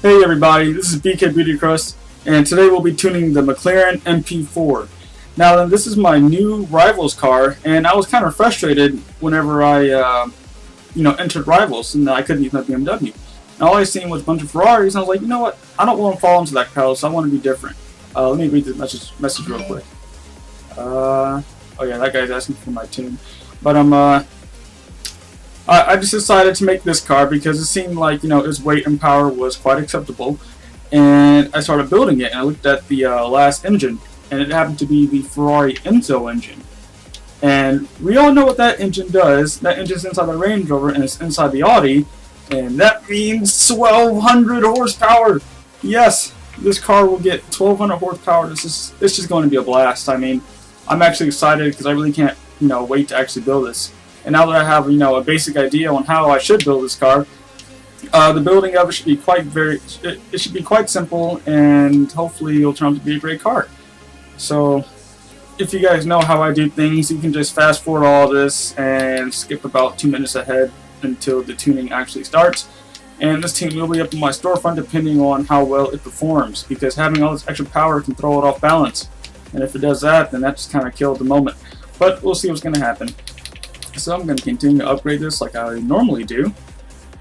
Hey everybody, this is BK Beauty Crust, and today we'll be tuning the Mclaren MP4. Now this is my new Rivals car, and I was kind of frustrated whenever I entered Rivals and I couldn't use my BMW. And all I seen was a bunch of Ferraris, and I was like, you know what, I don't want to fall into that crowd, so I want to be different. Let me read the message real quick. Oh yeah, that guy's asking for my tune. But I just decided to make this car because it seemed like, its weight and power was quite acceptable, and I started building it, and I looked at the last engine, and it happened to be the Ferrari Enzo engine. And we all know what that engine does. That engine's inside the Range Rover, and it's inside the Audi, and that means 1,200 horsepower! Yes, this car will get 1,200 horsepower. It's just going to be a blast. I mean, I'm actually excited because I really can't, wait to actually build this. And now that I have, a basic idea on how I should build this car, the building of it should be it should be quite simple, and hopefully it'll turn out to be a great car. So, if you guys know how I do things, you can just fast forward all this and skip about 2 minutes ahead until the tuning actually starts. And this tune will be up in my storefront depending on how well it performs, because having all this extra power can throw it off balance. And if it does that, then that just kind of killed the moment. But we'll see what's going to happen. So I'm going to continue to upgrade this like I normally do.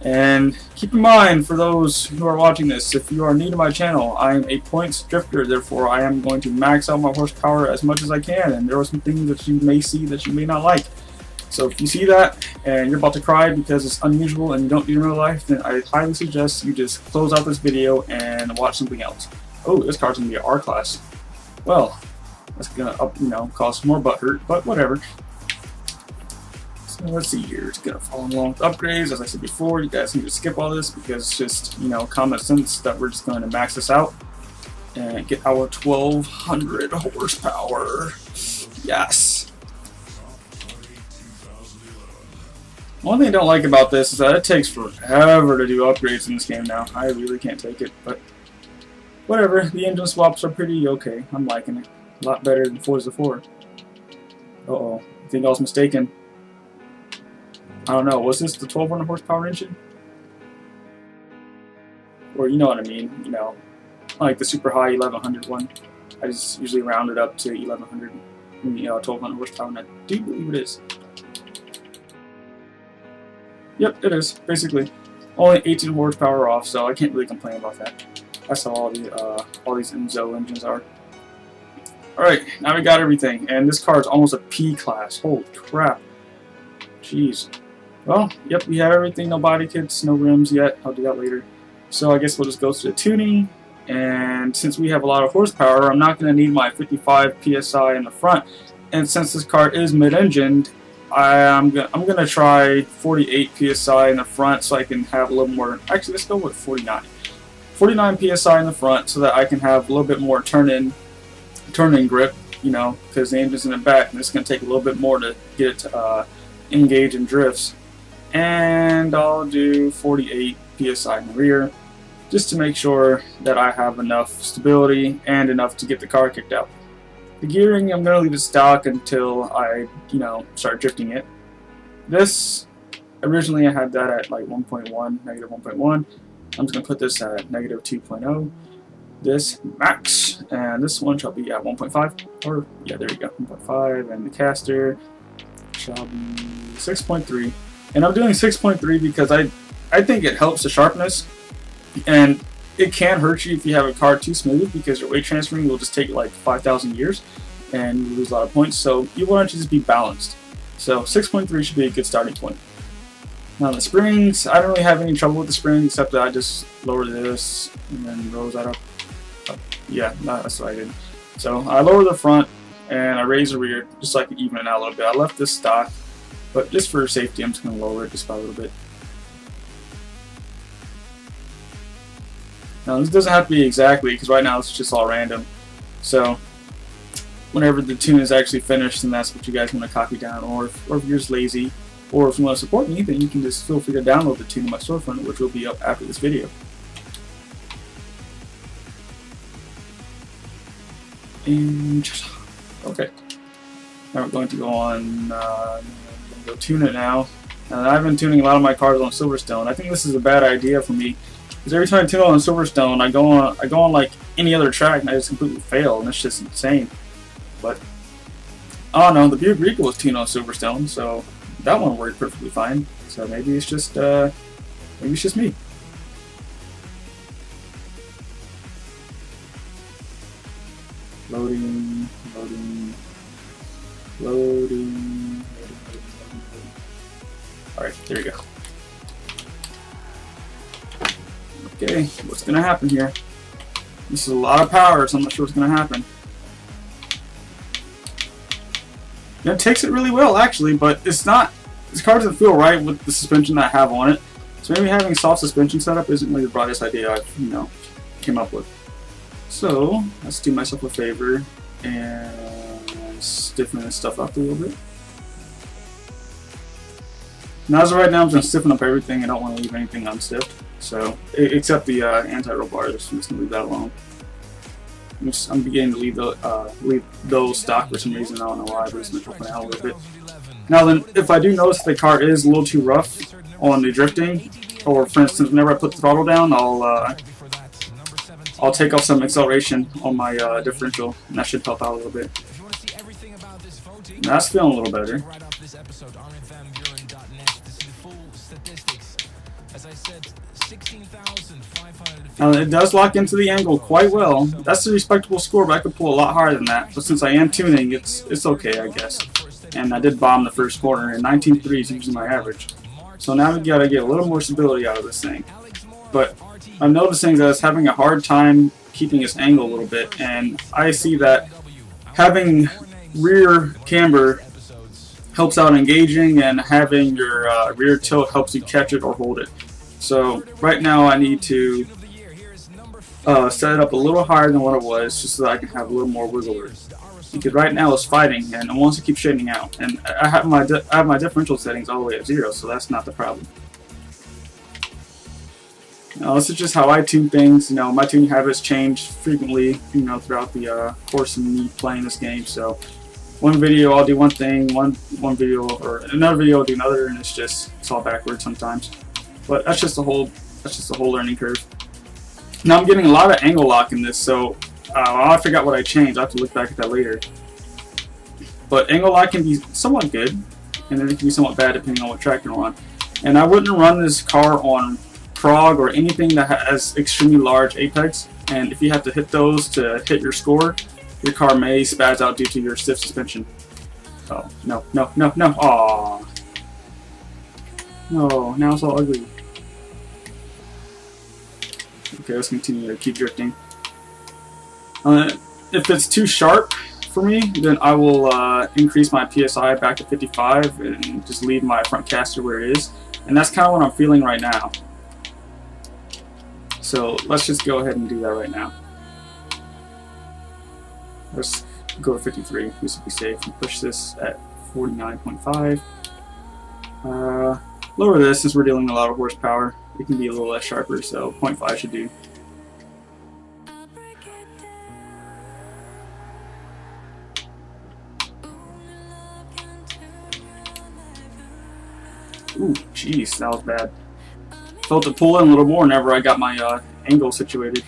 And keep in mind, for those who are watching this, if you are new to my channel, I am a points drifter, therefore I am going to max out my horsepower as much as I can, and there are some things that you may see that you may not like. So if you see that and you're about to cry because it's unusual and you don't do it in real life, then I highly suggest you just close out this video and watch something else. Oh, this car's going to be an R-Class. Well, that's going to cause more butt hurt, but whatever. So let's see here, it's going to follow along with upgrades. As I said before, you guys need to skip all this because it's just, common sense that we're just going to max this out and get our 1,200 horsepower. Yes! One thing I don't like about this is that it takes forever to do upgrades in this game now. I really can't take it, but whatever. The engine swaps are pretty okay. I'm liking it. A lot better than Forza 4. Uh-oh. I think I was mistaken. I don't know, was this the 1,200 horsepower engine? Or you know what I mean, like the super high 1,100 one. I just usually round it up to 1,100, 1,200 horsepower, and I do believe it is. Yep, it is, basically. Only 18 horsepower off, so I can't really complain about that. That's how all these Enzo engines are. Alright, now we got everything, and this car is almost a P-Class. Holy crap. Jeez. Well, yep, we have everything, no body kits, no rims yet. I'll do that later. So I guess we'll just go to the tuning, and since we have a lot of horsepower, I'm not going to need my 55 PSI in the front. And since this car is mid-engined, I'm gonna try 48 PSI in the front so I can have a little more. Actually, let's go with 49. 49 PSI in the front so that I can have a little bit more turn-in grip, because the engine's in the back, and it's gonna take a little bit more to get it to engage in drifts. And I'll do 48 PSI in the rear, just to make sure that I have enough stability and enough to get the car kicked out. The gearing, I'm going to leave it stock until I, start drifting it. This, originally I had that at like 1.1, negative 1.1. I'm just going to put this at negative 2.0. This max, and this one shall be at 1.5, or, yeah, there you go, 1.5, and the caster shall be 6.3. And I'm doing 6.3 because I think it helps the sharpness, and it can hurt you if you have a car too smooth, because your weight transferring will just take like 5,000 years and you lose a lot of points. So you want it to just be balanced. So 6.3 should be a good starting point. Now the springs, I don't really have any trouble with the springs except that I just lower this and then rose that up. Yeah, that's what I did. So I lower the front and I raise the rear just so I can even it out a little bit. I left this stock, but just for safety I'm just going to lower it just by a little bit. Now this doesn't have to be exactly, because right now it's just all random. So whenever the tune is actually finished, then that's what you guys want to copy down. Or if you're just lazy, or if you want to support me, then you can just feel free to download the tune in my storefront, which will be up after this video. And okay, now we're going to go on. Go tune it now. I've been tuning a lot of my cars on Silverstone. I think this is a bad idea for me Because every time I tune on Silverstone, I go on like any other track and I just completely fail, and it's just insane. But oh no, the Buick Regal was tuned on Silverstone, so that one worked perfectly fine. So maybe it's just me. Loading. Alright, there we go. Okay, what's gonna happen here? This is a lot of power, so I'm not sure what's gonna happen. It takes it really well, actually, but it's not. This car doesn't feel right with the suspension that I have on it. So maybe having soft suspension setup isn't really the brightest idea I've came up with. So let's do myself a favor and stiffen this stuff up a little bit. Now, as of right now, I'm just gonna stiffen up everything. I don't want to leave anything unstiffed. So except the anti-roll bars, I'm just gonna leave that alone. I'm beginning to leave those stock for some reason. I don't know why, but it's going to open out a little bit. Now then, if I do notice the car is a little too rough on the drifting, or for instance, whenever I put the throttle down, I'll take off some acceleration on my differential, and that should help out a little bit. Now, that's feeling a little better. Now, it does lock into the angle quite well. That's a respectable score, but I could pull a lot higher than that. But since I am tuning, it's okay, I guess. And I did bomb the first corner, and 19.3 is usually my average. So now we gotta get a little more stability out of this thing. But I'm noticing that it's having a hard time keeping its angle a little bit, and I see that having rear camber helps out engaging, and having your rear tilt helps you catch it or hold it. So right now I need to set it up a little higher than what it was, just so that I can have a little more wiggle room. Because right now it's fighting and it wants to keep shading out, and I have my differential settings all the way at 0, so that's not the problem. Now, this is just how I tune things. My tuning habits change frequently, throughout the course of me playing this game. So one video I'll do one thing, one video, or another video I'll do another, and it's all backwards sometimes. But that's just a whole learning curve. Now I'm getting a lot of angle lock in this, so I forgot what I changed. I have to look back at that later. But angle lock can be somewhat good, and then it can be somewhat bad depending on what track you're on. And I wouldn't run this car on prog or anything that has extremely large apex. And if you have to hit those to hit your score, your car may spaz out due to your stiff suspension. Oh, no. Aww. No, now it's all ugly. Okay, let's continue to keep drifting. If it's too sharp for me, then I will increase my PSI back to 55 and just leave my front caster where it is. And that's kind of what I'm feeling right now. So let's just go ahead and do that right now. Let's go to 53, just to be safe, and push this at 49.5. Lower this since we're dealing with a lot of horsepower. It can be a little less sharper, so 0.5 should do. Ooh, jeez, that was bad. Felt it pull in a little more whenever I got my angle situated.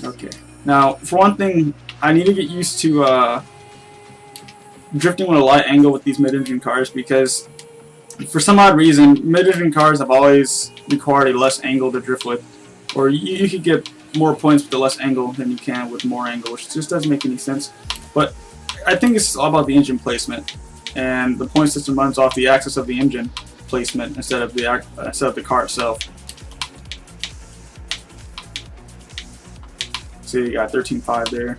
Okay. Now, for one thing, I need to get used to drifting with a light angle with these mid-engine cars, because for some odd reason, mid-engine cars have always required a less angle to drift with. Or you could get more points with the less angle than you can with more angle, which just doesn't make any sense. But I think it's all about the engine placement, and the point system runs off the axis of the engine placement instead of the car itself. So you got 13.5 there.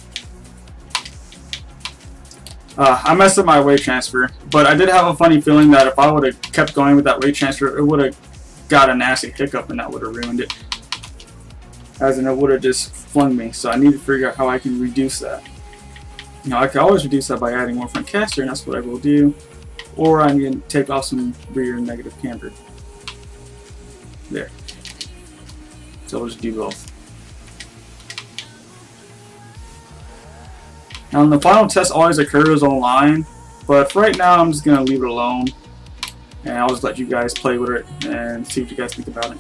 I messed up my weight transfer, but I did have a funny feeling that if I would have kept going with that weight transfer, it would have got a nasty hiccup and that would have ruined it. As in, it would have just flung me. So I need to figure out how I can reduce that. I can always reduce that by adding more front caster, and that's what I will do. Or I need to take off some rear negative camber. There. So we'll just do both. Now, the final test always occurs online, but for right now, I'm just gonna leave it alone, and I'll just let you guys play with it and see what you guys think about it.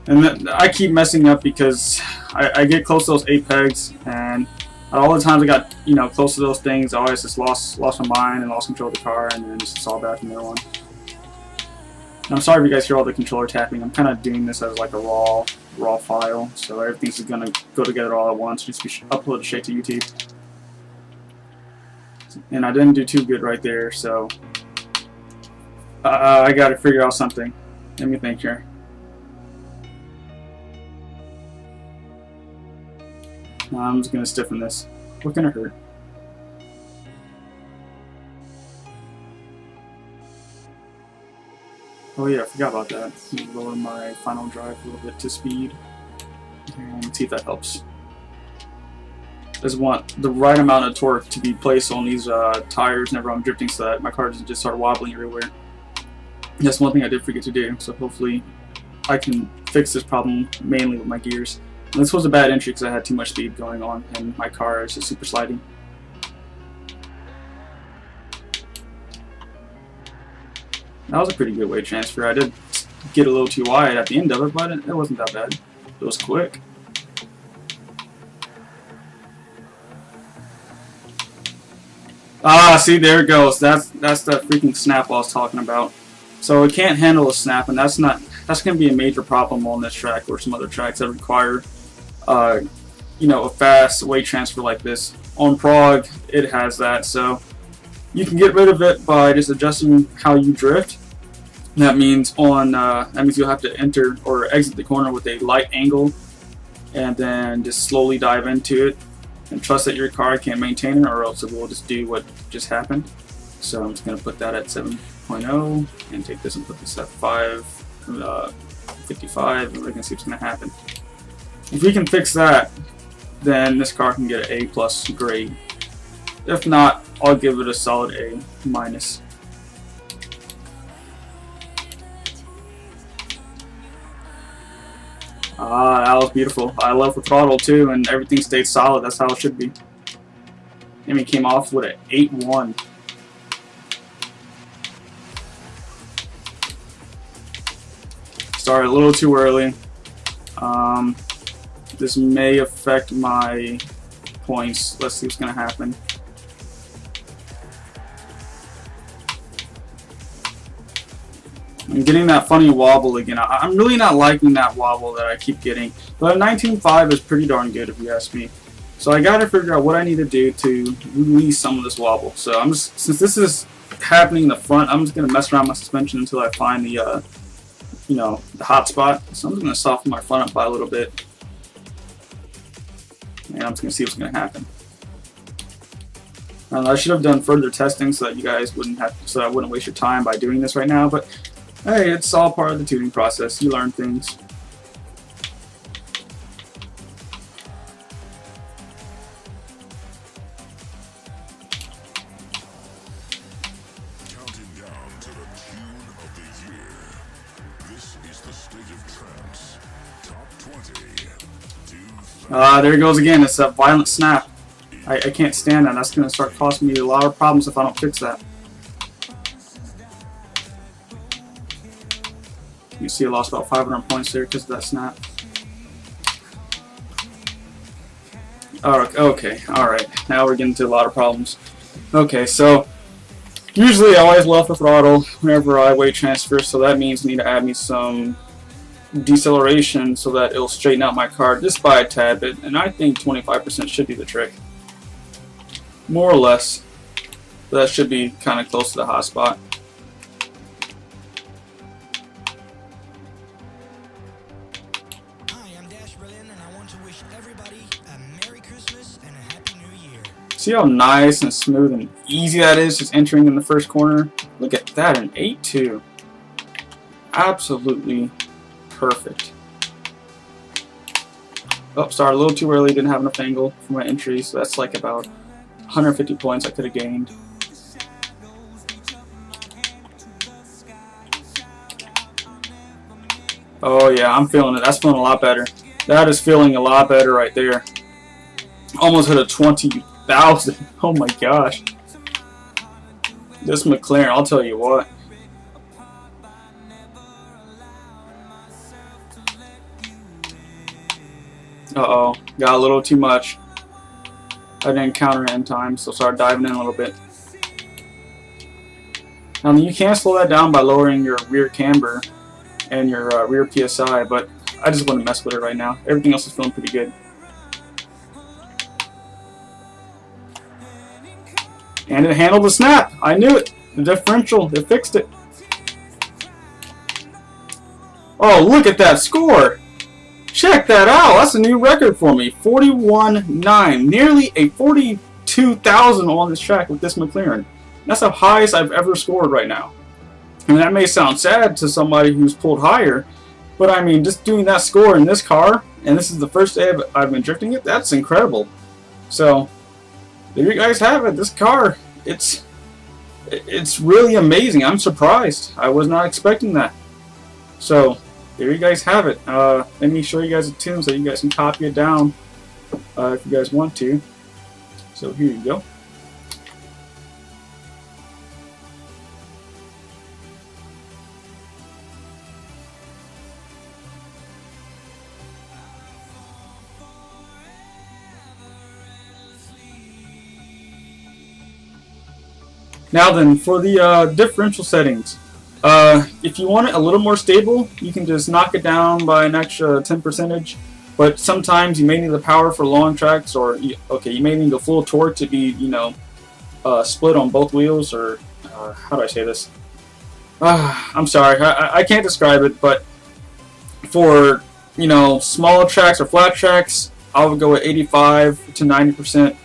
And I keep messing up because I get close to those 8 pegs, and all the times I got close to those things, I always just lost my mind and lost control of the car, and then it's all back from there on. And I'm sorry if you guys hear all the controller tapping. I'm kind of doing this as like a raw file, so everything's just gonna go together all at once. Just be uploaded straight to YouTube. And I didn't do too good right there, so I got to figure out something. Let me think here. I'm just gonna stiffen this. What can it hurt? Oh yeah, I forgot about that. Lower my final drive a little bit to speed, and see if that helps. I just want the right amount of torque to be placed on these tires whenever I'm drifting, so that my car doesn't just start wobbling everywhere. That's one thing I did forget to do, so hopefully I can fix this problem mainly with my gears. And this was a bad entry because I had too much speed going on, and my car is just super sliding. That was a pretty good weight transfer. I did get a little too wide at the end of it, but it wasn't that bad. It was quick. Ah, see, there it goes. That's that freaking snap I was talking about. So it can't handle a snap, and that's going to be a major problem on this track or some other tracks that require, a fast weight transfer like this. On Prague, it has that, so you can get rid of it by just adjusting how you drift. That means you'll have to enter or exit the corner with a light angle, and then just slowly dive into it, and trust that your car can maintain it, or else it will just do what just happened. So I'm just going to put that at 7.0 and take this and put this at 55, and we can see what's going to happen. If we can fix that, then this car can get an A+ grade. If not, I'll give it a solid A-. Ah, that was beautiful. I love the throttle too, and everything stayed solid. That's how it should be. And we came off with an 8.1. Started a little too early. This may affect my points. Let's see what's going to happen. I'm getting that funny wobble again. I'm really not liking that wobble that I keep getting. But a 19.5 is pretty darn good if you ask me. So I gotta figure out what I need to do to release some of this wobble. So since this is happening in the front, I'm just gonna mess around my suspension until I find the the hot spot. So I'm just gonna soften my front up by a little bit. And I'm just gonna see what's gonna happen. I should have done further testing so that you guys so I wouldn't waste your time by doing this right now, but hey, it's all part of the tuning process. You learn things. Counting down to the tune of the year. This is the State of Trance. Top 20. There it goes again. It's that violent snap. I can't stand that. That's going to start costing me a lot of problems if I don't fix that. You see I lost about 500 points there because of that snap. Okay, alright. Now we're getting to a lot of problems. Okay, so usually I always love the throttle whenever I weight transfer, so that means I need to add me some deceleration so that it'll straighten out my car just by a tad bit, and I think 25% should be the trick. More or less. But that should be kind of close to the hot spot. See how nice and smooth and easy that is just entering in the first corner? Look at that, an 8.2. Absolutely perfect. Oh, started a little too early, didn't have enough angle for my entry, so that's like about 150 points I could have gained. Oh yeah, I'm feeling it. That's feeling a lot better. That is feeling a lot better right there. Almost hit a 20,000. Oh my gosh. This McLaren, I'll tell you what. Uh-oh, got a little too much. I didn't counter it in time, so started diving in a little bit. Now you can slow that down by lowering your rear camber and your rear PSI, but I just want to mess with it right now. Everything else is feeling pretty good. And it handled the snap. I knew it. The differential, they fixed it. Oh, look at that score. Check that out. That's a new record for me. 41.9. Nearly a 42,000 on this track with this McLaren. That's the highest I've ever scored right now. And that may sound sad to somebody who's pulled higher, but I mean, just doing that score in this car, and this is the first day I've been drifting it, that's incredible. So, there you guys have it. This car, it's really amazing. I'm surprised. I was not expecting that. So, there you guys have it. Let me show you guys a tune so you guys can copy it down if you guys want to. So, here you go. Now then, for the differential settings, if you want it a little more stable, you can just knock it down by an extra 10%. But sometimes you may need the power for long tracks, or you may need the full torque to be, split on both wheels, or how do I say this? I'm sorry, I can't describe it. But for smaller tracks or flat tracks, I would go with 85 to 90%.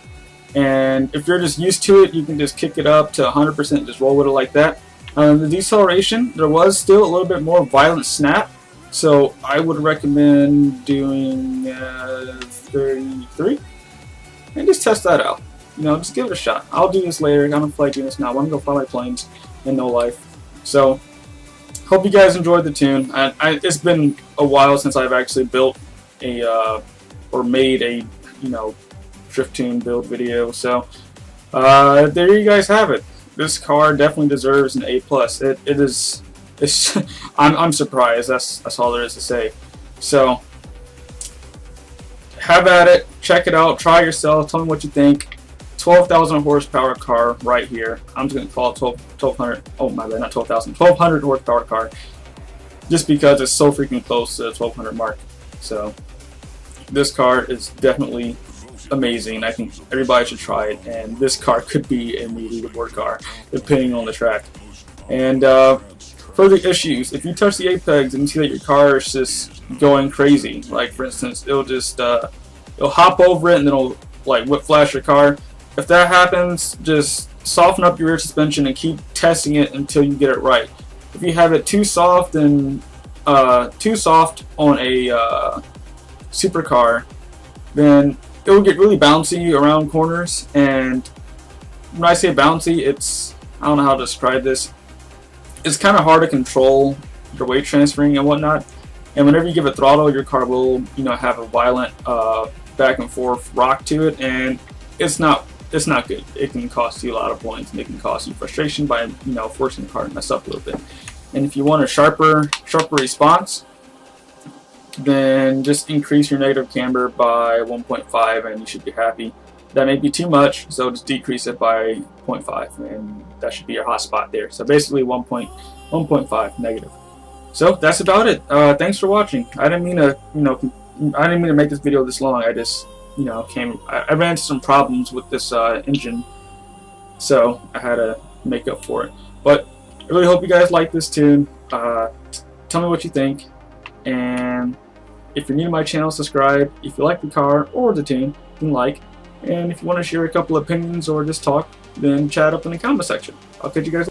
And if you're just used to it, you can just kick it up to 100%, just roll with it like that. The deceleration, there was still a little bit more violent snap, so I would recommend doing 33, and just test that out. Just give it a shot. I'll do this later. I don't feel like doing this now. I'm going to go fly my planes in no life. So, hope you guys enjoyed the tune. It's been a while since I've actually built or made a, drift tune build video, so there you guys have it. This car definitely deserves an A+. I'm surprised. That's all there is to say. So have at it, check it out, try yourself, tell me what you think. 12,000 horsepower car right here. I'm just gonna call it 1200. Oh my bad, not 12,000. 1200 horsepower car, just because it's so freaking close to the 1200 mark. So this car is definitely amazing. I think everybody should try it, and this car could be a new leaderboard car depending on the track. And for the issues, if you touch the apex and you see that your car is just going crazy, like for instance, it'll just it'll hop over it and then it'll like whip flash your car. If that happens, just soften up your rear suspension and keep testing it until you get it right. If you have it too soft on a supercar, then it will get really bouncy around corners. And when I say bouncy, I don't know how to describe this. It's kind of hard to control your weight transferring and whatnot. And whenever you give it throttle, your car will, have a violent back and forth rock to it, and it's not good. It can cost you a lot of points, and it can cost you frustration by forcing the car to mess up a little bit. And if you want a sharper response, then just increase your negative camber by 1.5 and you should be happy. That may be too much, so just decrease it by 0.5 and that should be your hot spot there. So basically 1.5 negative. So that's about it. Thanks for watching. I didn't mean to make this video this long. I just I ran into some problems with this engine, so I had to make up for it. But I really hope you guys like this tune. Tell me what you think, and if you're new to my channel, subscribe. If you like the car or the tune, then like. And if you want to share a couple opinions or just talk, then chat up in the comment section. I'll catch you guys later.